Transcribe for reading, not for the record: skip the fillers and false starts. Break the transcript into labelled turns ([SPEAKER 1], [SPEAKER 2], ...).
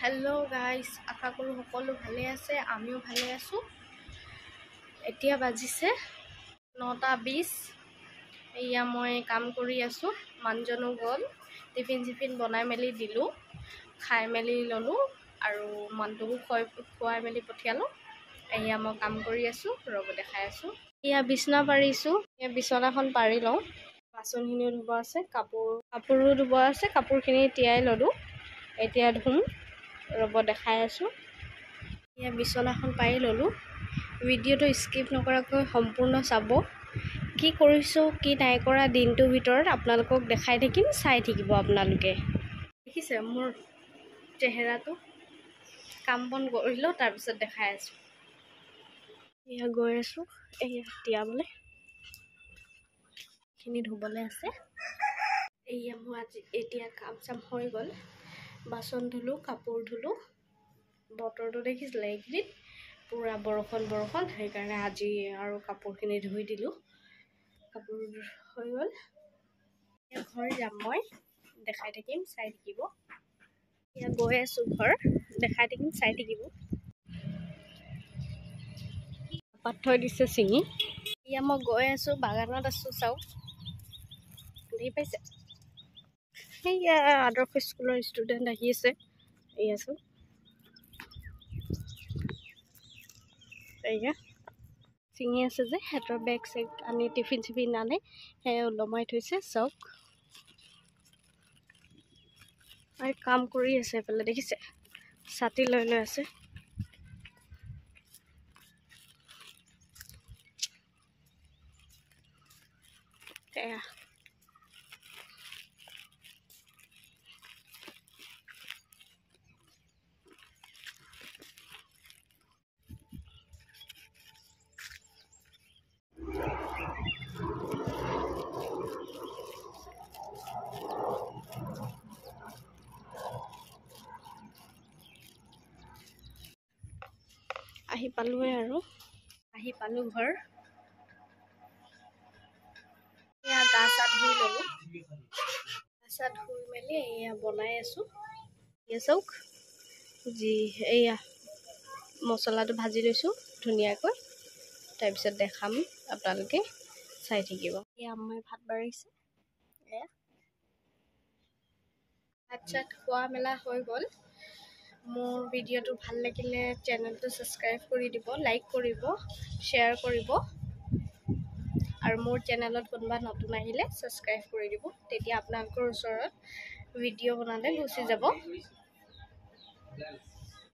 [SPEAKER 1] Hello guys आशा करूँ सकलो भाले आछे आमिओ भाले आछो। एतिया बाजिसे 9:20। एया मैं काम करी आछो। मानजनो गल टिफिन सिफिन बनाई मेली दिलु खाई मेली ललो आरो मानटुकु खुवाई मेली पठियालो। एया मैं काम करी आछो रब देखाई आछो। एया बिछना पारिछो। एया बिछनाखन पारि लওঁ। बासनखिनिও ধুব আছে কাপোৰো ধুব আছে। কাপোৰখিনি তিয়াই ললো এতিয়া ধুম ৰব দেখাই আছো। এয়া বিছনাখন পাৰি ললো। ভিডিঅ'টো স্কিপ নকৰাকৈ সম্পূৰ্ণ চাব। কি কৰিছো কি নাই কৰা দিনটোৰ ভিতৰত আপোনালোকক দেখাই থাকিম, চাই থাকিব আপোনালোকে। দেখিছে মোৰ চেহেৰাটো। কাম বন কৰিলো তাৰ পিছত দেখাই আছো। এয়া গৈ আছো এয়া তিয়াবলে খিনি ধুবলে আছে। এয়া মই আজি এতিয়া কাম চাম হৈ গল। বাসন ধুলো কাপোৰ ধুলো। বতৰটো দেখিছিলে এইখিনিত পুৰা বৰষুণ সেইকাৰণে আজি আৰু কাপোৰখিনি ধুই দিলো। কাপোৰ হৈ গল। ঘৰ যাম মই দেখাই থাকিম, চাই থাকিব। এয়া গৈ আছো ঘৰ দেখাই থাকিম, চাই থাকিব। পাত থৈ দিছে চিঙি। এয়া মই গৈ আছো বাগানত আছো চাওক দেখি পাইছে। সেয়া আদৰ্শ স্কুলৰ ষ্টুডেণ্ট আহি আছে। এয়া চাওক এয়া চিঙি আছে যে হেতৰ বেগ চেগ আনি টিফিন চিফিন আনে সেয়া ওলমাই থৈছে চাওক। আৰু কাম কৰি আছে এফালে দেখিছে ছাতি লৈ আছে। এয়া আহি পালোৱে আৰু আহি পালো ঘৰ। এয়া গা চা ধুই ললো। গা চা ধুই মেলি এয়া বনাই আছো। এয়া চাওক যি এয়া মছলাটো ভাজি লৈছো ধুনীয়াকৈ। তাৰপিছত দেখাম আপোনালোকে চাই থাকিব। এয়া মই ভাত বাঢ়িছে। এয়া ভাত চাত খোৱা মেলা হৈ গল। মোৰ ভিডিঅ'টো ভাল লাগিলে চেনেলটো ছাবস্ক্ৰাইব কৰি দিব, লাইক কৰিব, শ্বেয়াৰ কৰিব। আৰু মোৰ চেনেলত কোনোবা নতুন আহিলে ছাবস্ক্ৰাইব কৰি দিব। তেতিয়া আপোনালোকৰ ওচৰত ভিডিঅ' বনালে গুচি যাব।